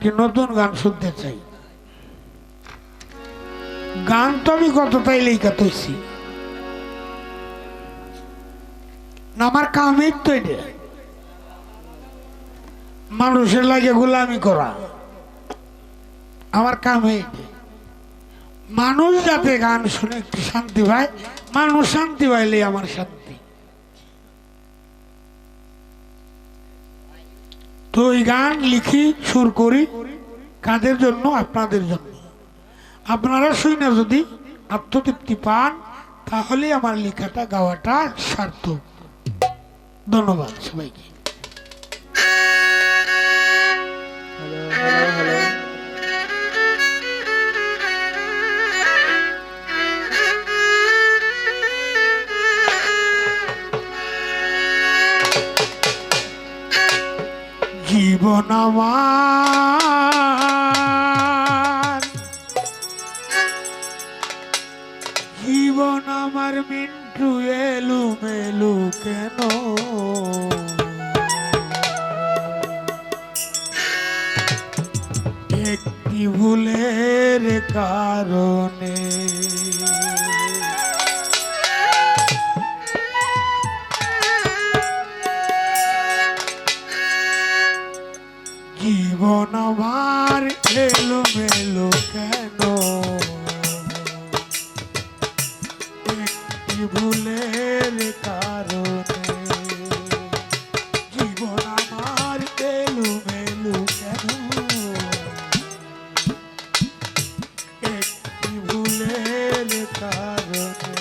একটি নতুন গান শুনতে চাই। গান তো আমি কত তাইলেই কাতইছি না, আমার কামই তো এটা মানুষের লাগে গোলামি করা। আমার কামই মানুষ যাতে গান শুনে একটু শান্তি পায়, মানুষ শান্তি পাইলে আমার শান্তি। তো এই গান লিখি সুর করি কাদের জন্য? আপনাদের জন্য। আপনারা শুনে যদি আত্মতৃপ্তি পান তাহলে আমার লেখাটা গাওয়াটা সার্থক। ধন্যবাদ সবাইকে। জীবন আমার, জীবন আমার মিন্টু এলু মেলু কেন? একটি ভুলের কারণে জীবন আমার এলো মেলো কেন? একটি ভুলের কারণে জীবন আমার এলো মেলো কেন? একটি ভুলের কারণে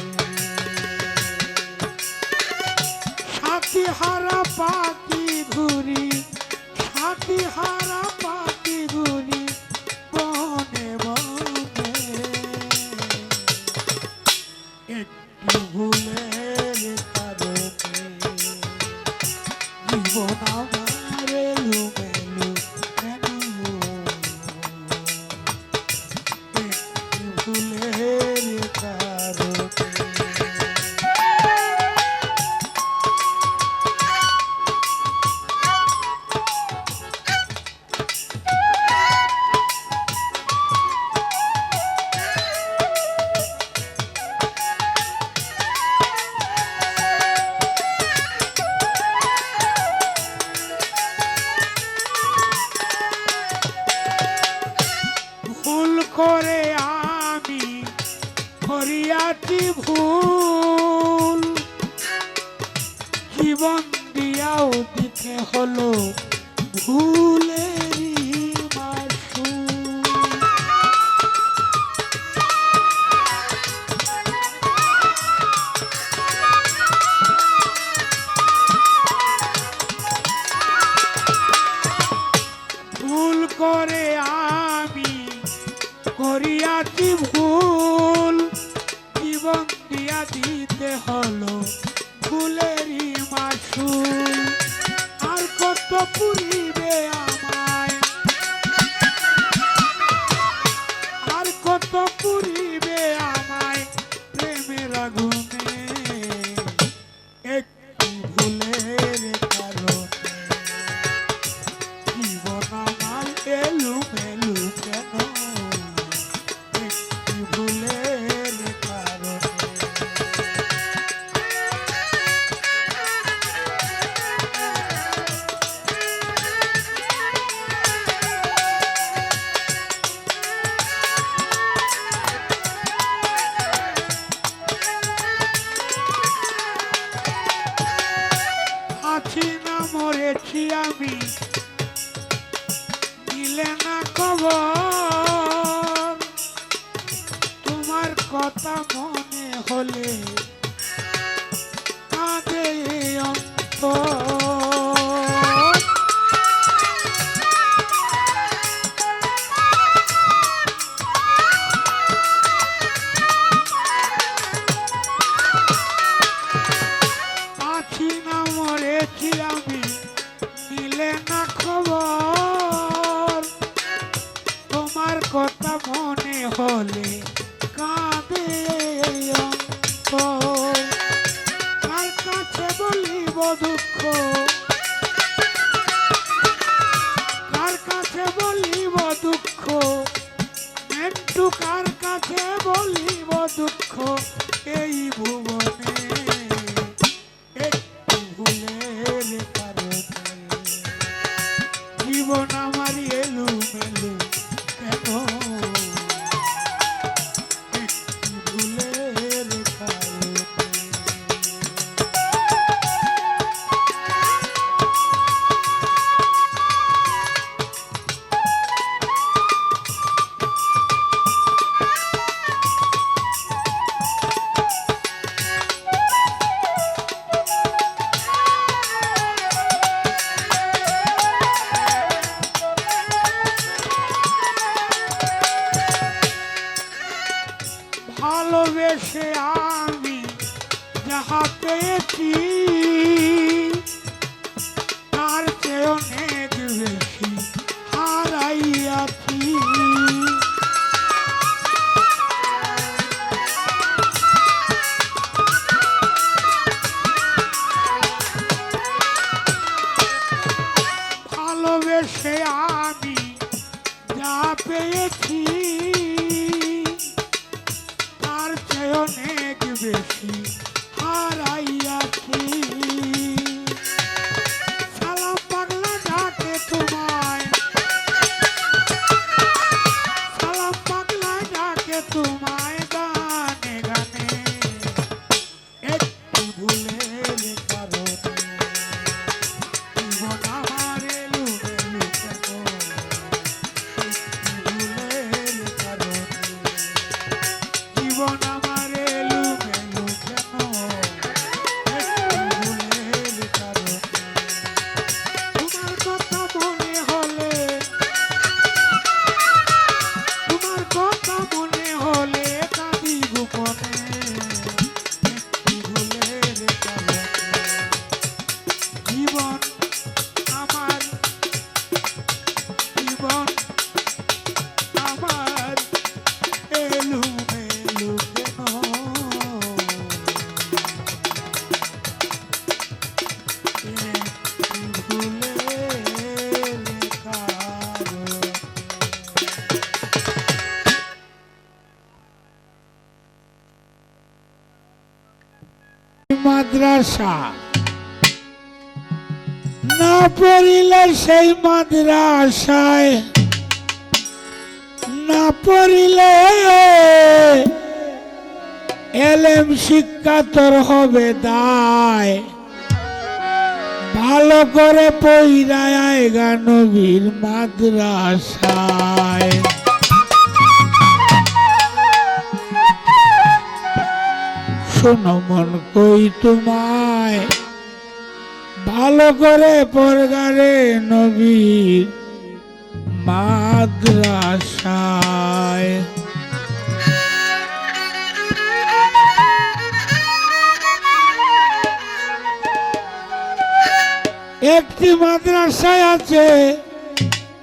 সাথী হারা পাখি ঘুরি, সাথী হারা পাখি ঘুরি বনে বনে। একটি ভুলের কারণে জীবন আমার এলো মেলো কেন? একটি ভুলের কারণে করে আমি করিয়াছি ভুল, জীবন দিয়াও দিতে হলো ভুলেরই মাসুল। ভুল করে আমি করিয়াছি ভুল, জীবন দিয়া দিতে হলো ভুলেরই মাসুল। আর কত পুরিবে আমায়, আর কত পুরিবে আমায় প্রেমের আগুনে? একটি ভুলের কারণে জীবন আমার এলু মেলু কেন? একটি ভুলের কারণে আছি না মরেছি আমি, দিলে না খবর। তোমার কথা মনে হলে কাঁদে অন্তর। আছি না মরেছি আমি, দিলে না খবর। তোমার কথা মনে হলে কাঁদে অন্তর। কার কাছে বলিব দুঃখ, কার কাছে বলিব কাছে বলিব দুঃখ এই ভুবনে একটু ভুলের কারণে জীবন আমার এলু মেলু কেন একটু ভুলের কারণে। ভালোবেসে আমি যাহা পেয়েছি তার চেয়ে অনেক বেশি হারাইয়াছি। ভালোবেসে আমি যা পেয়েছি অনেক বেশি হারাইয়াছি। সালাম পাগলা ডাকে তোমায়, সালাম পাগলা ডাকে তোমায় গানে গানে একটু ভুলের কারণে জীবন আমার এলু মেলু কেন একটু ভুলের কারণে জীবন আমার এলু মেলু কেন একটু ভুলের কারণে। তোমার কথা মনে হলে, তোমার কথা মনে হলে কাঁদি গোপনে একটু ভুলের কারণে জীবন আমার, জীবন আমার এলু মেলু কেন একটু ভুলের কারণে। মাদ্রাসা না পড়িলে সেই মাদ্রাসায় না পড়িলে এলেম শিক্ষা তোর হবে দায়। ভালো করে পইরায় আয়গা নবীর মাদ্রাসায়। শোনো মন কই তোমায় ভালো করে পড়গারে নবীর মাদ্রাসায়। একটি মাদ্রাসায় আছে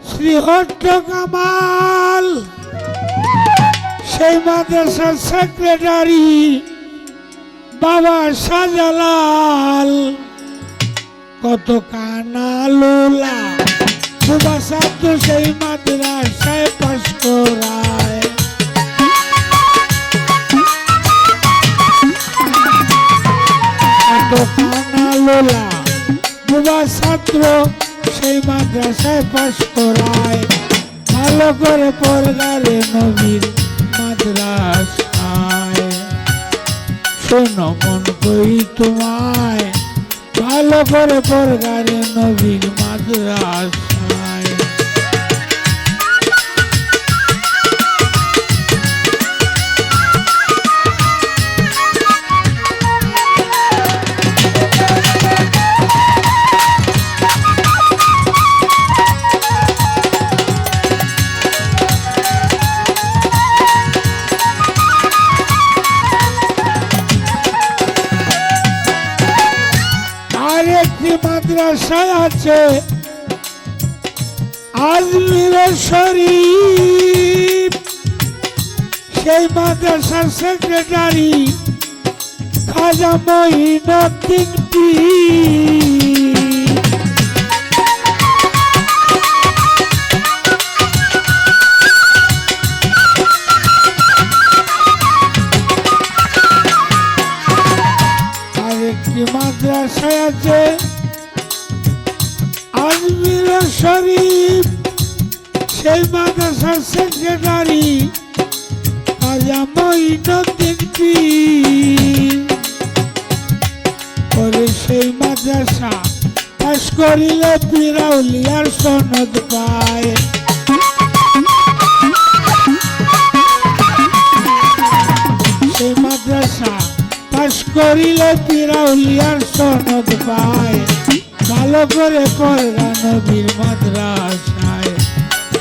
শ্রীহট্ট কামাল, সেই মাদ্রাসার সেক্রেটারি বাবা শাহজালাল। কত কানা লোলা সুবা ছাত্র সেই মাদ্রাসায় পাশ করায়। কত কানা লোলা সুবা ছাত্র সেই মাদ্রাসায় পাশ করায়। ভালো করে পড়গারে নবীর মাদ্রাসায়। শোনো মন কই তোমায় ভালো করে পড়গারে নবীর মাদ্রাসায়। মাদ্রাসায় আছে আজমির শরীফ, সেই মাদ্রাসার সেক্রেটারি খাজা মঈনুদ্দিন পীর। মাদ্রাসায় আছে আজমির শরীফ, সেই মাদ্রাসার সেক্রেটারি খাজা মঈনুদ্দিন পীর। ওরে সেই মাদ্রাসা পাশ করিলে পীর আউলিয়ার সনদ পায়। সেই মাদ্রাসা পাশ করিলে পীর আউলিয়ার সনদ পায়। ভালো করে পড়া নবীর মাদ্রাসায়,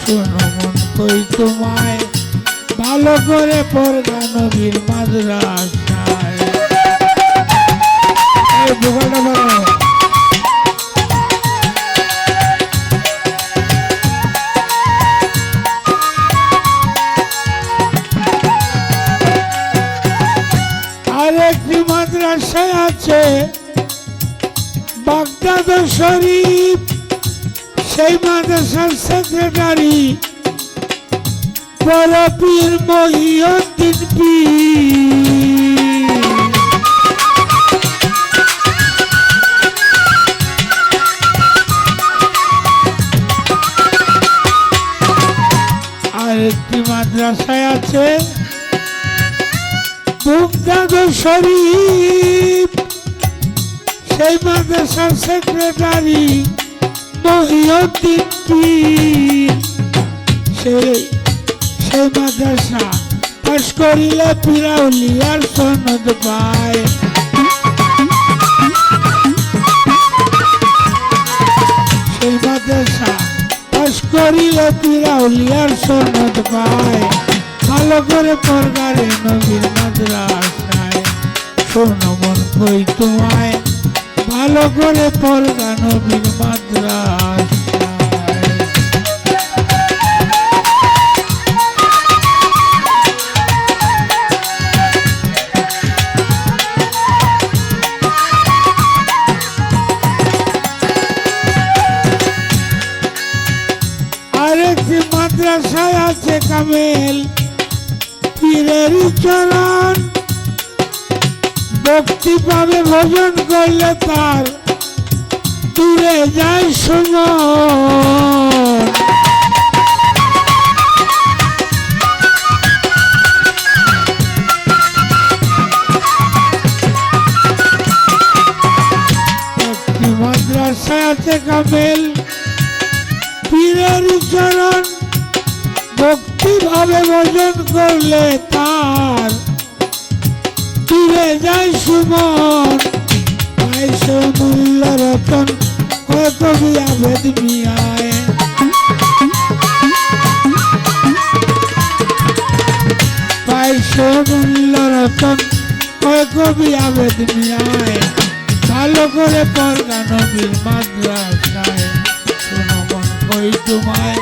শোনো মন কই তোমায়, ভালো করে পড়া নবীর মাদ্রাসায়। এই বোকাটা বলো। আরেকটি মাদ্রাসায় আছে বাগদাদ শরীফ, সেই মাদ্রাসার সেক্রেটারি বড় পীর মহিউদ্দিন পীর। আরেকটি মাদ্রাসায় আছে বাগদাদ শরীফ, সেই মাদ্রাসার সেক্রেটারি মহিউদ্দিন পীর। সেই মাদ্রাসা পাশ করিলে পীর আউলিয়ার সনদ পায়। সেই মাদ্রাসা পাশ করিলে পীর আউলিয়ার সনদ পায়। ভালো করে পড়গারে নবীর মাদ্রাসায়, শোনো মন কই তোমায়, ভালো করে পড়গা নবীর মাদ্রাসায়। আরেকটি মাদ্রাসায় আছে কামেল পীরের চরণ, ভক্তি পাবে ভজন করলে তার দূরে যায় সুমন। একটি মাদ্রাসায় আছে কামেল পীরের চরণ, ভক্তি ভাবে ভজন করলে তার দূরে যায় সুমন। পাইছো মূল্য রতন কবি আবেদ মিয়ায়, পাইছো মূল্য রতন কবি আবেদ মিয়ায়। ভালো করে পড়গা নবীর মাদ্রাসায়, শোনো মন কই তোমায়,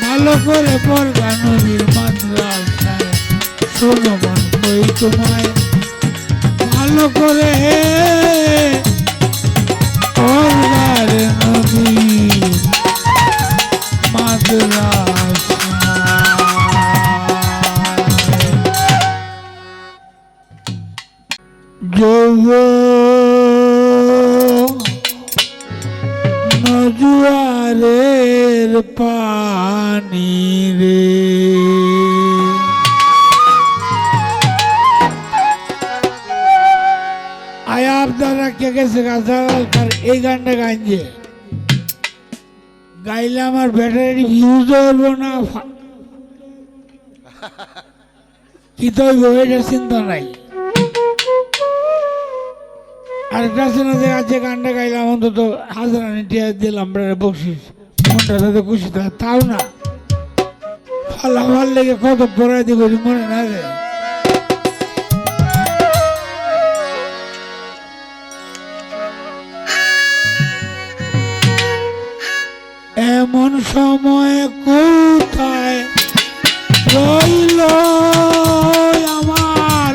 ভালো করে পড়গা নবীর মাদ্রাসায়, শোনো মন কই তোমায়, ভালো করে পড়গারে নবীর মাদ্রাসায়। জুয়ারের পানি রে, আয়া আপনারা কে গেছে গাছার এই গানটা গাইছে, গাইলে আমার ব্যাটারি ইউজ হইব না কি তো এটা চিন্তা নাই। আর কাছে আছে গানটা গাইলাম অন্তত হাজারানি টিয়া দিলাম বকশিস, মনটা তাতে খুশি থাকে, তাও না ফলাফল লেগে কত পড়াইতে করি মনে না রে। এমন সময় কোথায় রইল আমার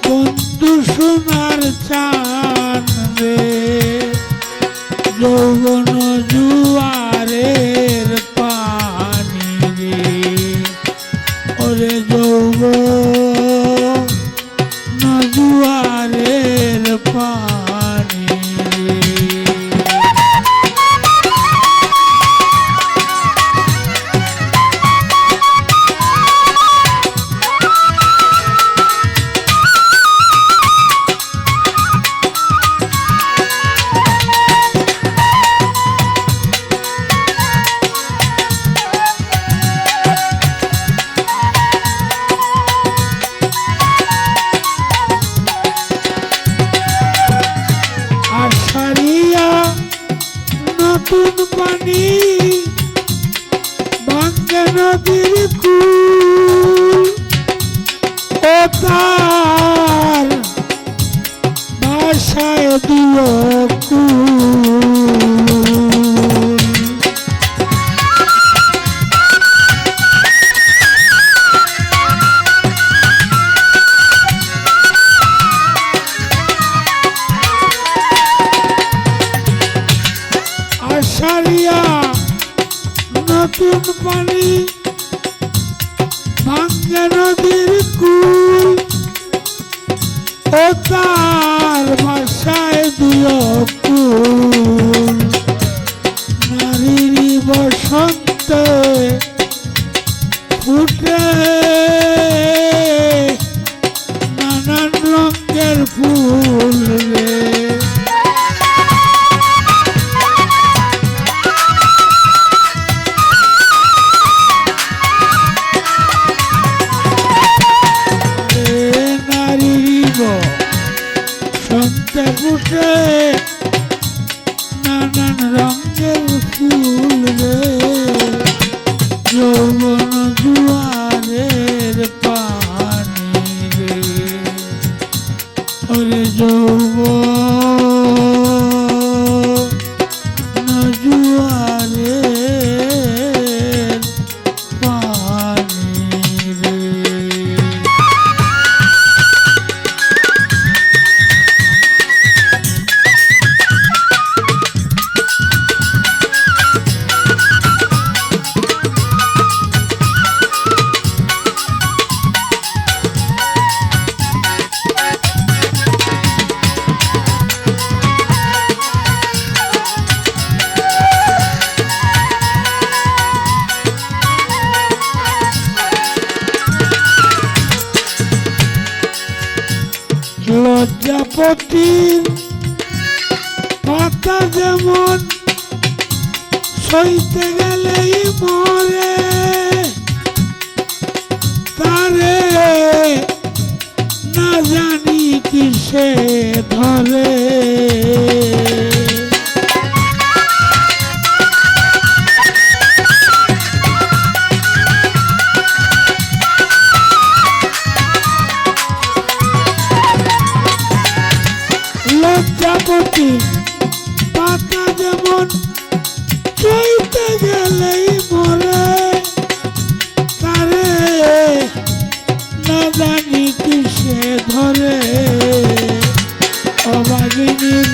বন্ধু সোনার চান রে, যৌবন জুয়ারের পানি রে, ওরে নদীর কুল ও তার ভাষায় দিও কুল আষাঢ়িয়া নতুন পানি ভাঙ্গে নদীর কুল ও তার ভাষায় দিও কুল নারীর বসন্তে ফুটে নানান রঙের ফুল রে সন্তে ফুটে নানান রঙের ফুল রে যৌবন জুয়ারের পানি রে ওরে যৌবন জুয়ারের পানি রে লজ্জাপতির পাতা যেমন সইতে গেলেই মরে তারে না জানি কিসে ধরে লজ্জাপতি পাতা যেমন চইতে গেলেই মরে তারে না জানি কিসে ধরে অভাগিনীর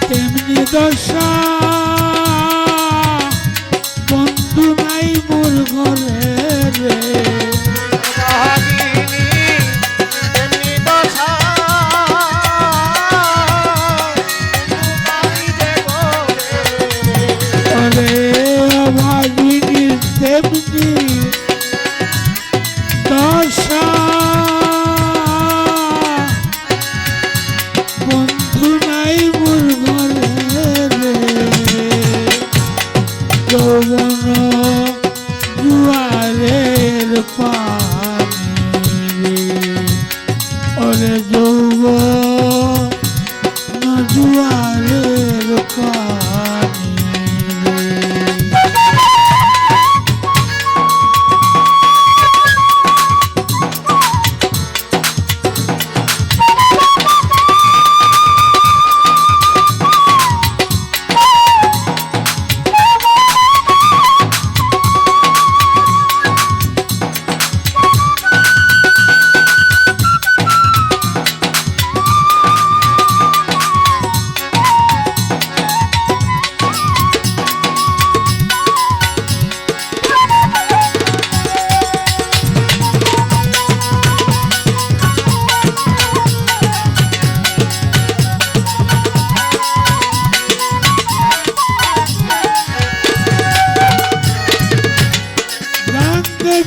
তেমনি দশা বন্ধু নাই মোর ঘরে রে তেমনি দশা বন্ধু নাই মোর ঘরে রে যৌবন জুয়ারের পানি রে ওরে যৌবন জুয়ারের পানি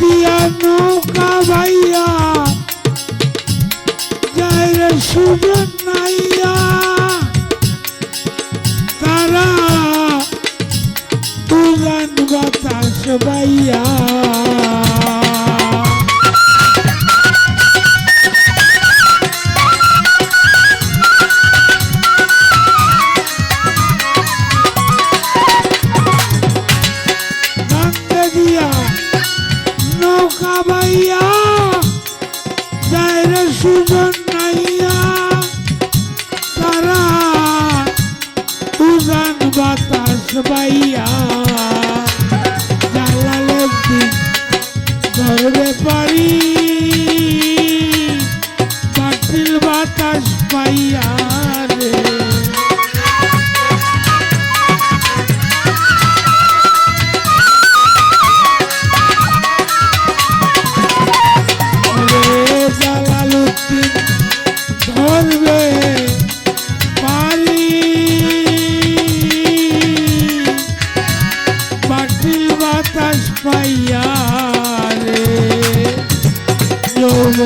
দিয়া নৌকা ভাইয়া যায় রে সুজন নাইয়া তারা তুলান বাতাস বাইয়া দিয়া ভাইয়া যাইরে সুজন নাইয়া তারা উজান বাতাস বাইয়া জালালের দিন ধরবে পারি বাতিল বাতাস পাইয়া রে জালালুদ্দিন ধরবে পারি বাতিল বাতাস পাইয়া রে যৌব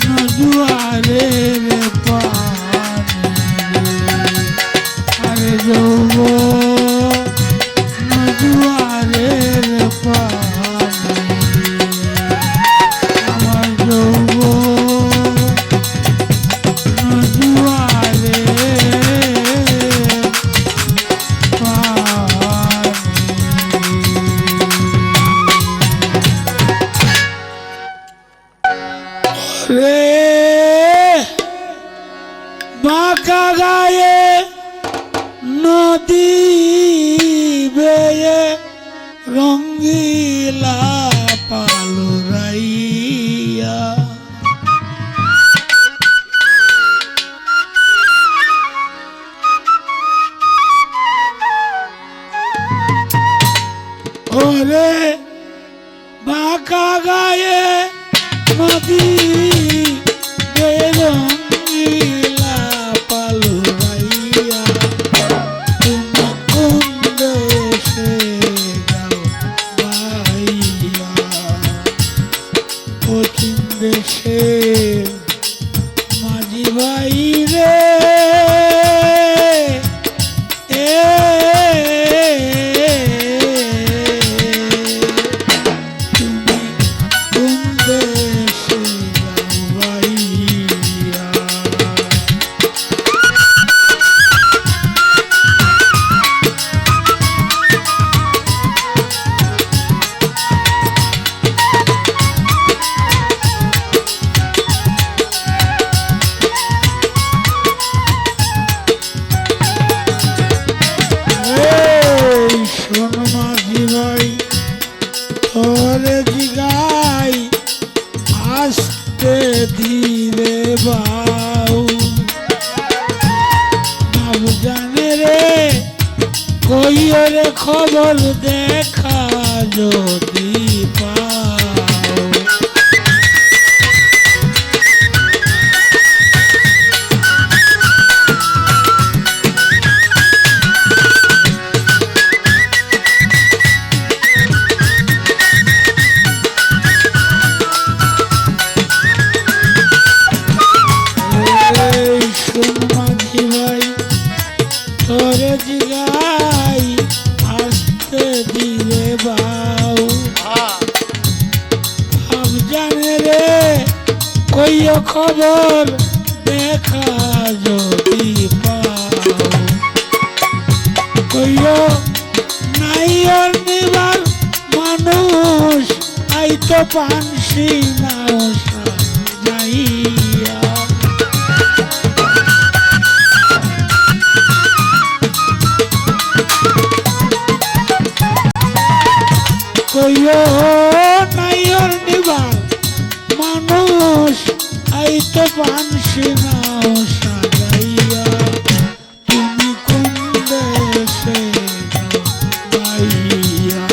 নজুয়ারের পানি আরে যৌব নজুয়ারের পানি আমার যৌব নজুয়ারের পানি রে বাঁকা গায়ে নদী বেয়ে রঙ্গিলা পালুরাইয়া ওরে বাঁকা গায়ে নদী বেরঙ্গিলা পালুরাইয়া তুমি কোন দেশে যাও ভাইয়া পশ্চিম দেশে মাঝি ভাই রে তুমি কোন দেশে যাও ভাইয়া এই শোন মাঝি ভাই তোরে জিগাই আস্তে ধীরে বাউ বাবু জানে রে কইও রে খবর দেখা যদি পাও এই শোন মাঝি ভাই তোরে জিগাই আস্তে ধীরে বাউ আব জানে রে কইও খবর দেখা যদি পাও কইও নাই আর নিবার মানুষ আইতো পানসি নাও যাইয়া কইও নাই আর নিবার মানুষ আইতো পানসি নাও সাজাইয়া তুমি কোন দেশে যাও ভাইয়া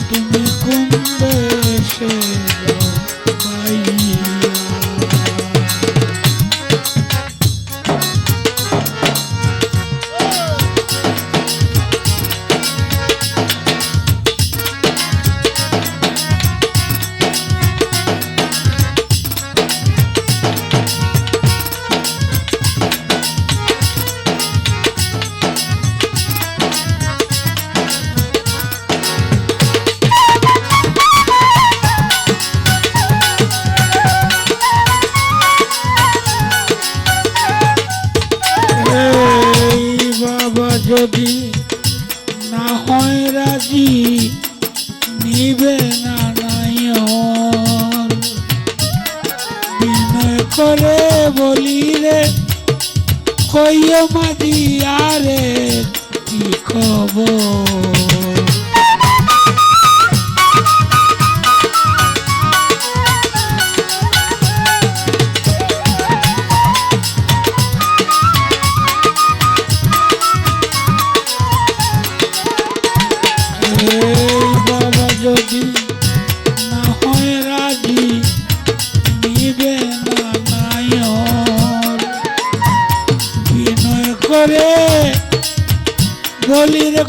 তুমি কোন দেশে যাও ভাইয়া যদি না হয় রাজি নিবে না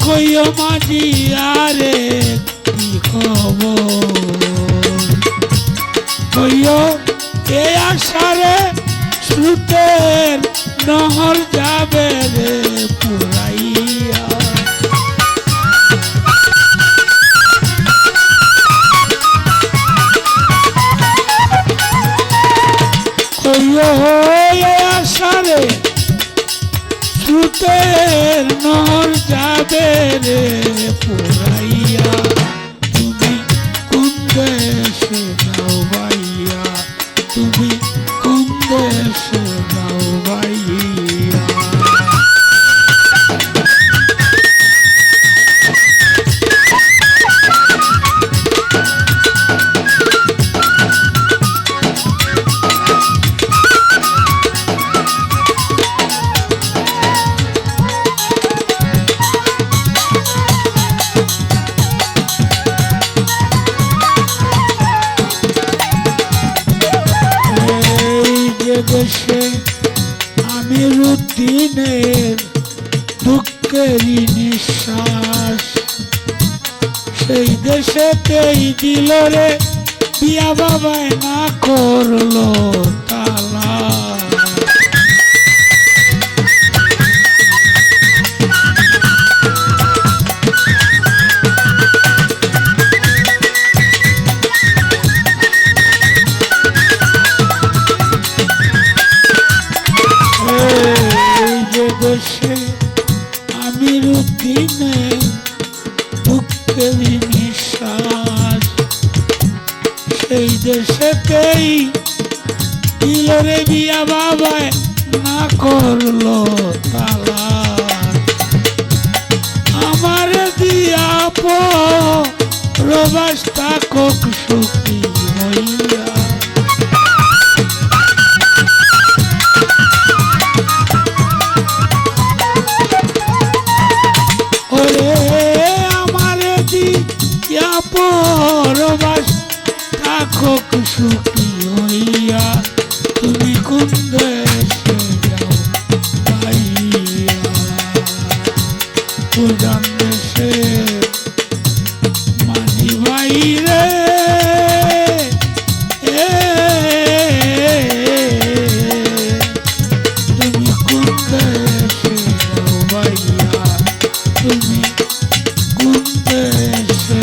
কইও মাঝি আরে কি খবর কইও এ আশারে স্রোতের নহর যাবে রে পুরাইয়া কইও এ আশারে স্রোতের নহর যাবে রে পুরাইয়া তুমি কোন দেশে যাও বাইয়া তুমি কোন দেশে যাও বাইয়া দেশে আমি রুদিনের দুঃখেরই নিঃশ্বাস সেই দেশেতেই দিল রে বিয়া বাবায় না করলো তালা দেশে আমি রুদিনে দুঃখেরই নিঃশ্বাস সেই দেশেতেই দিল রে বিয়া বাবায় না করলো তালা আমার দিয়া পরবাসটা কোক সুখী হইয়া পরবাস থাকুক সুখী হইয়া তুমি কোন দেশে যাও পাইয়া পূজান দেশে মাঝি বাইরে তুমি কোন দেশে যাও পাইয়া তুমি কোন দেশে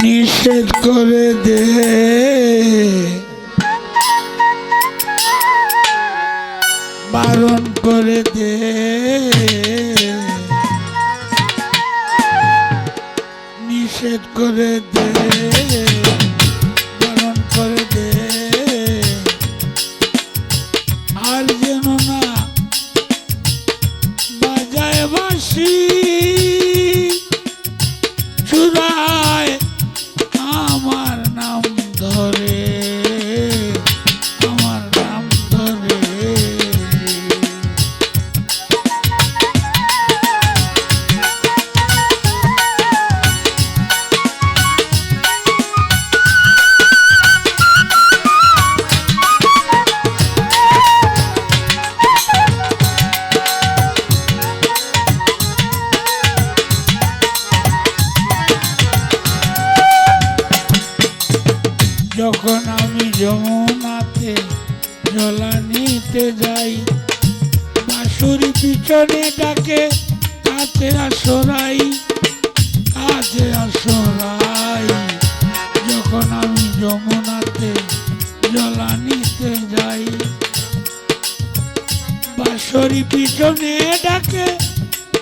নিষেধ করে দে বারণ করে দে নিষেধ করে দে বারণ করে দে আর যেন না বাজায় বাঁশি চূড়ায় আমার নাম ধরে আমার নাম ধরে যখন আমি যমুনাতে জলা নিতে যাই বাঁশুরি পিছনে ডাকে কাছে আসরাই কাছে আসরাই যখন আমি যমুনাতে জলা নিতে যাই বাঁশুরি পিছনে ডাকে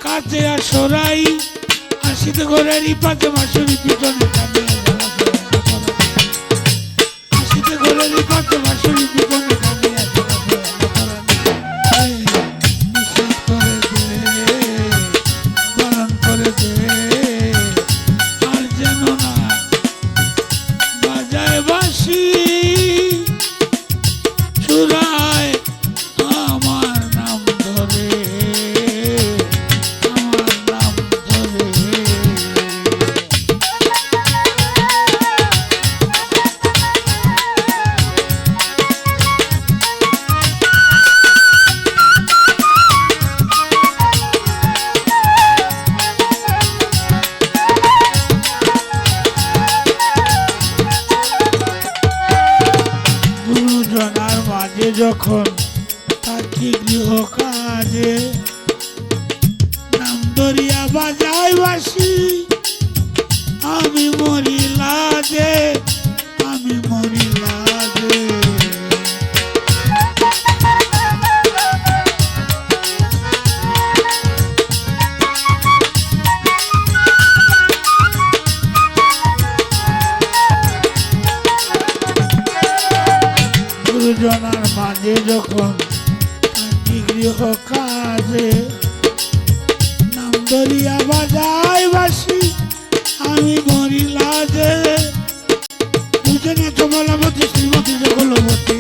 কাছে আসরাই আসিতে ঘরেরই পাশে বাঁশুরি পিছনে ডাকে মাঝে যখন থাকি গৃহ কাজে নাম ধরিয়া বাজাই বাসি আমি মরি লাজে আমি মরি লাজে গুরুজনার মাঝে যখন থাকি গৃহ কাজে নাম ধরিয়া বাজাই বাসি আমি মরি লাজে দুজনে তো বলবতী শ্রীমতী যে কুলবতী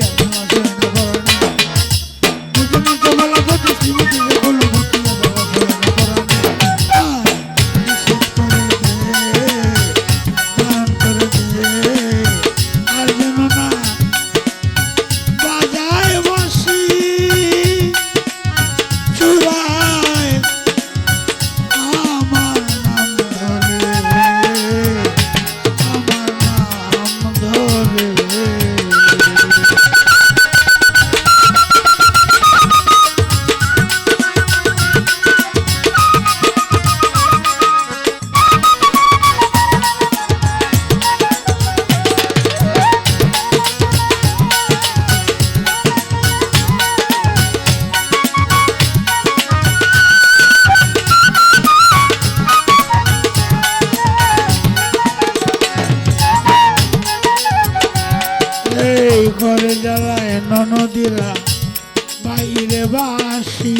দুজনে তো বলবতী শ্রীমতী যে কুলবতী আর যেন না বাজায় বাসি চূড়ায় আমার নাম ধরে আমার নাম ধরে এই ঘরে জ্বালায় ননদিরা বাইরে বাসি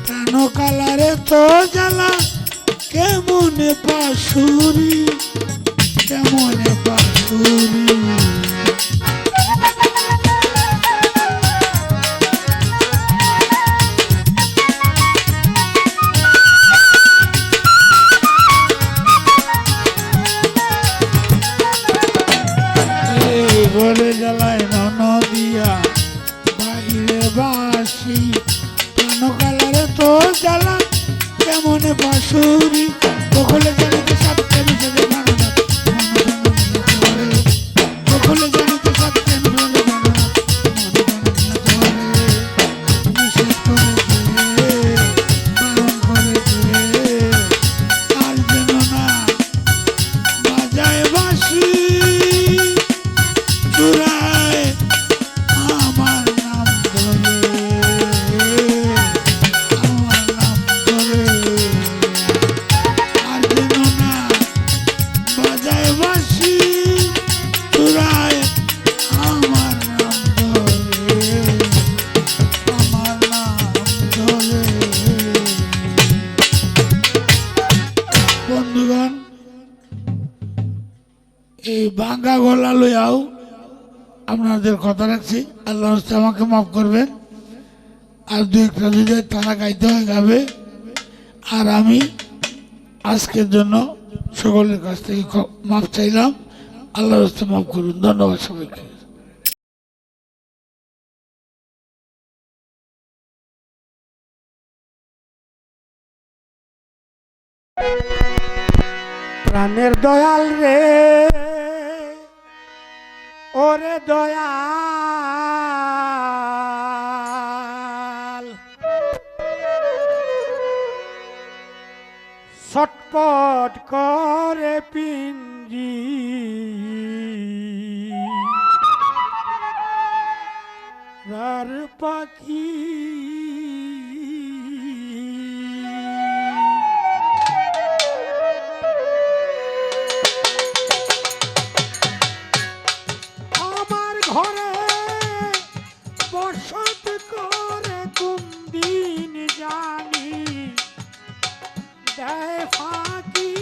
প্রাণ কালারে তো জ্বালা কেমনে পাশুরি কেমনে পাশুরি ঘরে জ্বালায় ননদিয়া বাইরে বাসি প্রাণ কালারে তো জ্বালা কেমনে বাসুরি বকুলে জানিতে সাতটা বিষয়ে মাননা বকুলে জানিতে সাতটা বিষয়ে মাননা নিষেধ করে দে বারণ করে দে আর যেন না বাজায় বাসি চূড়ায় আমার নাম ধরে আমার নাম ধরে আর যেন না বাজায় বাসি চূড়ায় আমার নাম ধরে আমার নাম ধরে বন্ধুগণ এই ভাঙ্গা গলা লইয়াও আপনাদের কথা রাখছি আল্লাহ আমাকে মাফ করবেন আর দু একটা যদি তারা গাইতে হয়ে যাবে আর আমি আজকের জন্য সকলের কাছ থেকে মাফ চাইলাম আল্লাহ মাফ করুন ধন্যবাদ সবাইকে প্রাণের দয়াল রে ওরে দয়াল ছটপট করে পিঞ্জি রার পাখি ঘরে বসত করে কোন দিন জানি দেয় ফাঁকি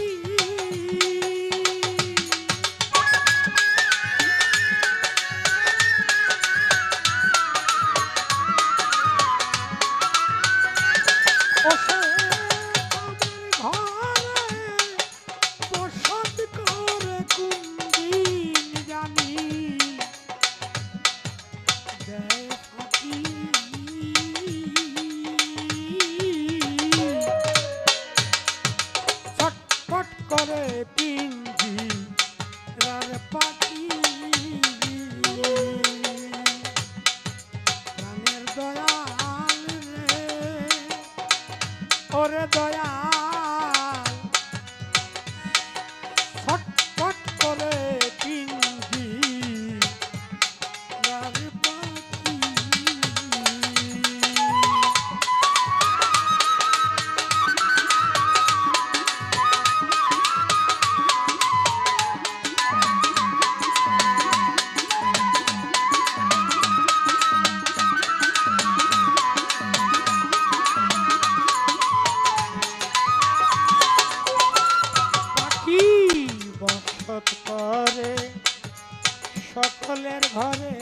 সকলের ঘরে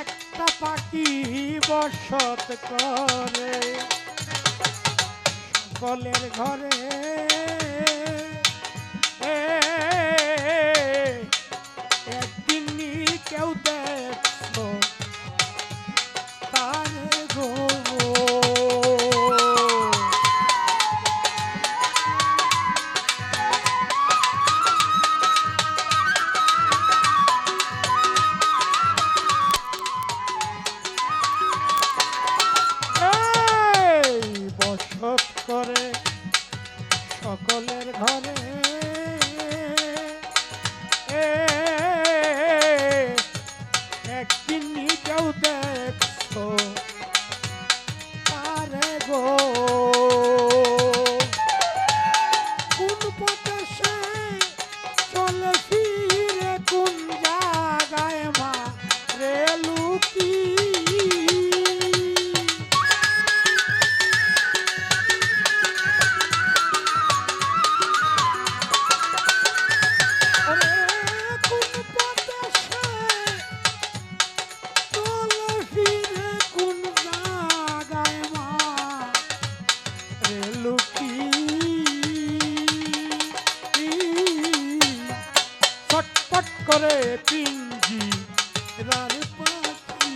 একটা পাখি বসত করে, সকলের ঘরে একদিন কেউ দেখলো তারে গো। বসত করে সকলের ঘরে একদিন কেউ দেখো তারে গো। কোন পথে সে চলে ফিরে, কোন জায়গায় মা রে লুকি, ছটপট করে পিঞ্জি রার পাখি।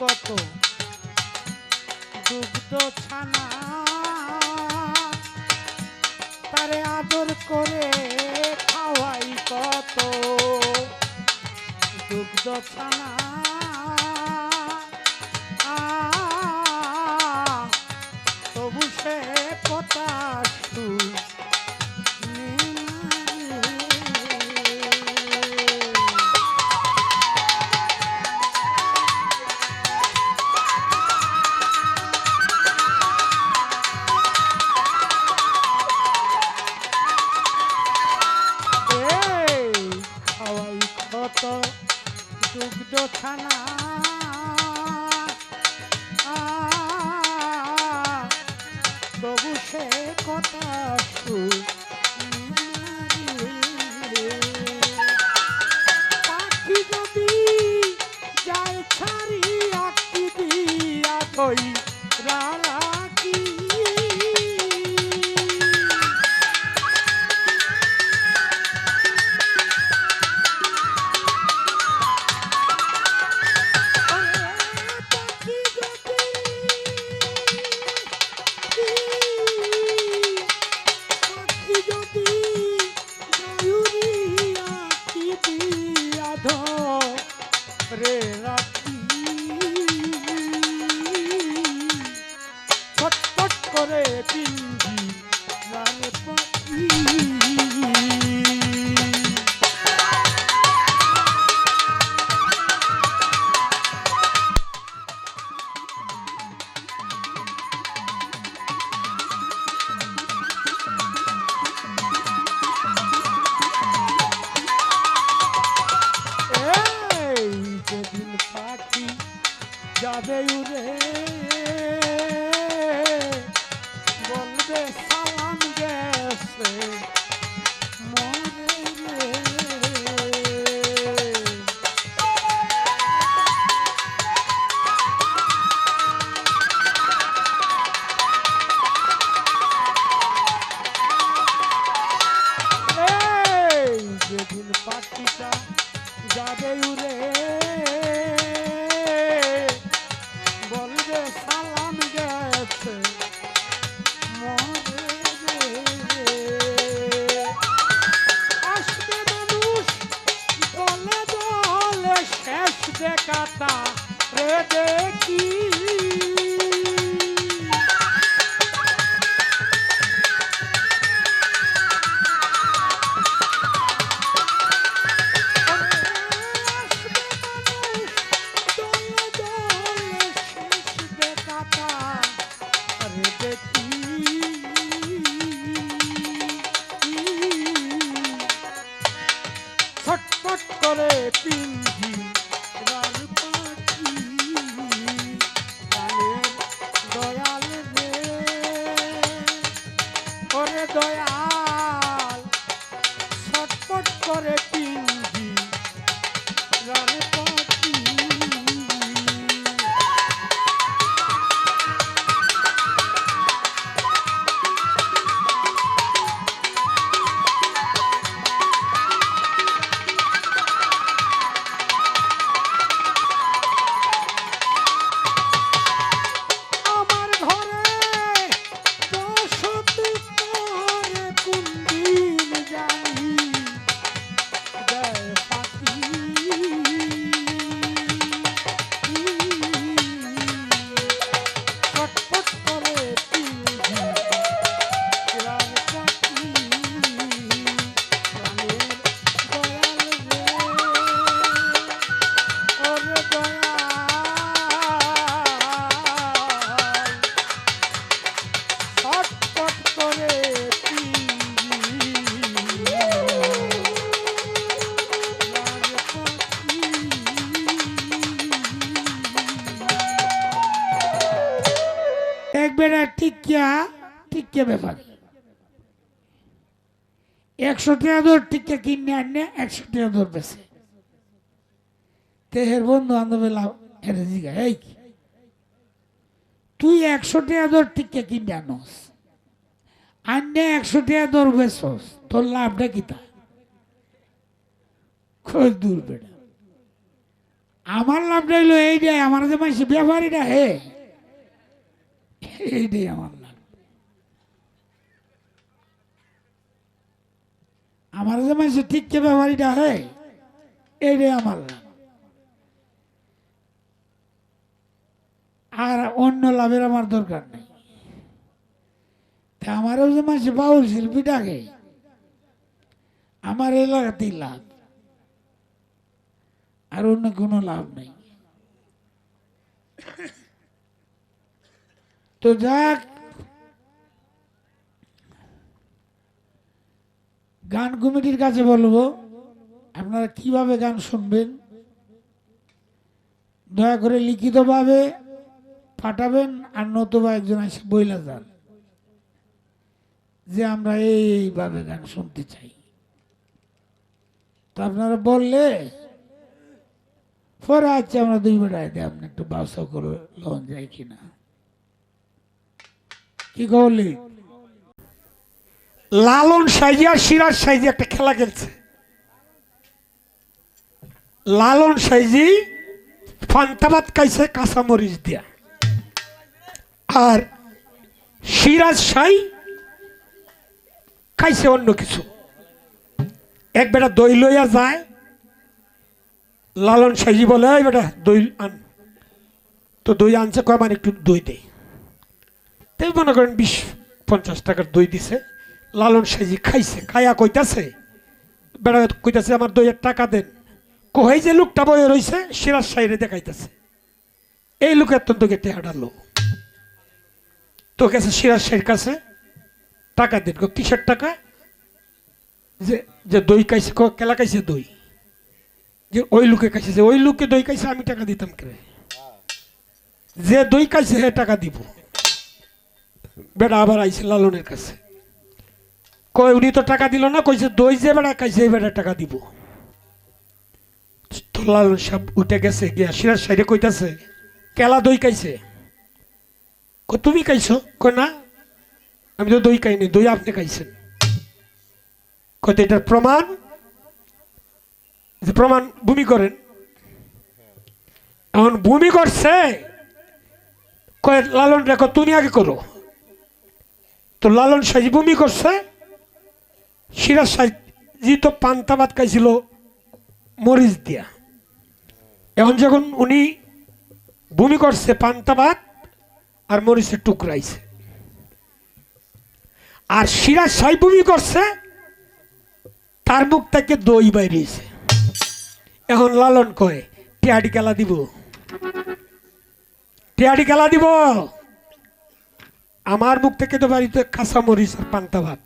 কত দুগ্ধ ছানা তারে আদর করে খাওয়াই, কত দুগ্ধ ছানা তবু সে পতাশু দুগ্ধ ছানা তবু সে কথা পাখি যদি যায় ছাড়িয়া কি দিয়া কই রাখি, রে রাখি ছটপট করে পিঞ্জি রার পাখি। যেদিন পাখি যাবে উড়ে বলবে সালাম গেছে মরে রে, যেদিন পাখিটা যাবে উড়ে বলবে সালাম গেছে মরে রে। দেখাতা রে দেখি ছটফট করে পিঞ্জি রান পাখি গানের দয়াল রে ওরে দয়াল ছটফট করে পিঞ্জি রান পাখি বেড়া টিকিয়া ব্যাপার 100 টাকা দর টিকিয়া কিনে আনে 100 টাকা দর বেছে তেহের বন্ধু বান্ধবে লাভ হেরে জিগা এই তুই 100 টাকা দর টিকিয়া কিনে আনস আনে 100 টাকা দর বেছস তোর লাভটা কি তা খুব দূর বেড়া আমার লাভটা হইলো এইটাই আমার যে মানুষ ব্যাপারীটা হে এইটাই আমার লাভ আমার যে মানুষ ঠিককে ব্যাপারীটা হে এইটাই আমার লাভ আর অন্য লাভের আমার দরকার নেই তা আমারও যে মানুষ বাউল শিল্পীটাকে আমার এলাকাতেই লাভ আর অন্য কোনো লাভ নেই তো যাক গান কমিটির কাছে বলবো আপনারা কিভাবে গান শুনবেন দয়া করে লিখিতভাবে পাঠাবেন আর নতুবা একজন এসে বইলা যান যে আমরা এইভাবে গান শুনতে চাই তো আপনারা বললে পরে আচ্ছা আমরা 2 বেড়ায় দিয়ে আপনি একটু ব্যবসা করে লোন যায় কিনা কি করলি লালন সাইজি আর সিরাজ সাইজি একটা খেলা খেলছে লালন সাইজি ফান্তাবাদ খাইছে কাঁচামরিচ দিয়া আর সিরাজ সাই খাইছে অন্য কিছু এক বেটা দই লইয়া যায় লালন সাইজি বলে এই বেটা দই আন তো দই আনছে কয় মানে একটু দই দেয় তাই মনে করেন 20-50 টাকার দই দিছে লালন সাইজি খাইছে খাইয়া কইতাছে বেড়া কইতাছে আমার 2 টাকা দেন কই যে লোকটা বয়ে রইছে সিরাজ সাইরে দেখাইতেছে এই লোক অত্যন্ত গেটে হাঁটালো তো গেছে সিরাজ সাইর কাছে টাকা দেন কিসের টাকা যে দই খাইছে কেলা খাইছে দই যে ওই লোকে খাইছে যে ওই লোকে দই খাইছে আমি টাকা দিতাম কে যে দই খাইছে হে টাকা দিব বেড়া আবার আইছে লালনের কাছে কই উনি তো টাকা দিল না কইছে দই যে বেড়া খাইছে এই বেড়া টাকা দিব তো লালন সাহেব উঠে গেছে গিয়া সিরাজ সাইডে কইতাছে কেলা দই খাইছে তুমি খাইছো কই না আমি তো দই খাইনি দই আপনি খাইছেন কত এটার প্রমাণ যে প্রমাণ ভূমি করেন এখন ভূমি করছে কয় লালন রেখো তুমি আগে করো তো লালন সাইজি ভূমি করছে সিরাজ সাইজি তো পান্তা ভাত খাইছিল মরিচ দিয়া এখন যখন উনি বমি করছে, পান্তা ভাত আর মরিচের টুকরাইছে, আর সিরাজ সাই বমি করছে, তার মুখ থেকে দই বাইরিয়েছে। এখন লালন কয় টিয়াডি খেলা দিব, টিয়াডি খেলা দিব। আমার মুখ থেকে তো বাড়িতে কাঁচা মরিচ আর পান্তা ভাত,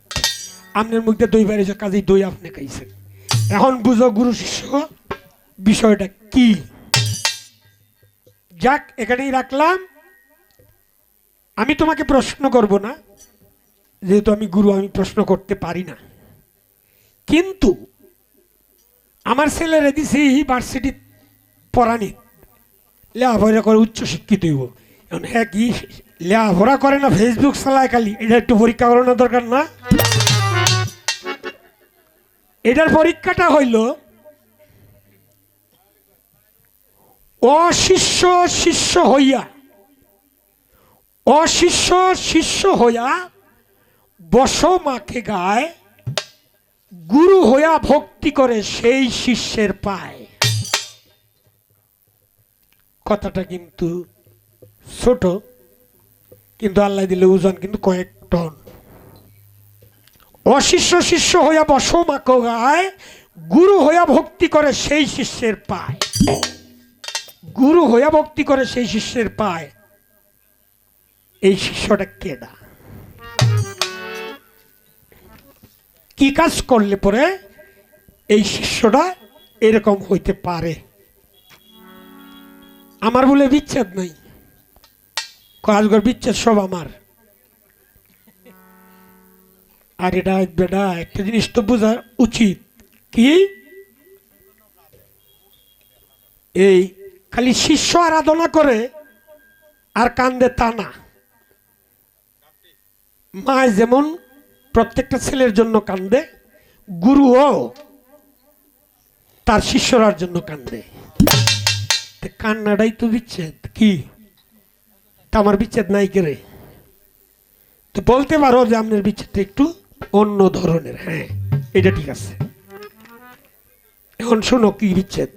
আপনার মুখ দিয়ে দই বাইরেছে, কাজেই দই আপনি খাইছেন। এখন বুঝো গুরু শিষ্য বিষয়টা কি। যাক, এখানেই রাখলাম। আমি তোমাকে প্রশ্ন করব না, যেহেতু আমি গুরু, আমি প্রশ্ন করতে পারি না। কিন্তু আমার ছেলেরা দিছি ইউনিভার্সিটি পড়ানি, লেখাপড়া করে উচ্চ শিক্ষিত হইব। এখন হ্যাঁ কি লেখাপড়া করে না, ফেসবুক চালায় খালি, এটা একটু পরীক্ষা করানোর দরকার না? এটার পরীক্ষাটা হইল অশিষ্য শিষ্য হইয়া, অশিষ্য শিষ্য হইয়া বস মাকে গায়, গুরু হইয়া ভক্তি করে সেই শিষ্যের পায়। কথাটা কিন্তু ছোট, কিন্তু আল্লাহ দিলে ওজন কিন্তু কয়েক টন। অশিষ্য শিষ্য হইয়া বস মাকে গায়, গুরু হইয়া ভক্তি করে সেই শিষ্যের পায়। গুরু হইয়া ভক্তি করে সেই শিষ্যের পায়। এই শিষ্যটা কেডা? কি কাজ করলে পরে এই শিষ্যটা এরকম হইতে পারে? আমার বলে বিচ্ছেদ নাই, কাজগর বিচ্ছেদ সব আমার। আর এটা বেটা একটা জিনিস তো বোঝা উচিত, কি এই খালি শিষ্য আরাধনা করে আর কান্দে তা না। মা যেমন প্রত্যেকটা ছেলের জন্য কান্দে, গুরুও তার শিষ্যরার জন্য কান্দে। কান্নাটাই তো বিচ্ছেদ। কি তা আমার বিচ্ছেদ নাই কেরে? তো বলতে পারো যে আপনার বিচ্ছেদটা একটু অন্য ধরনের। হ্যাঁ, এটা ঠিক আছে। এখন শোনো কি বিচ্ছেদ।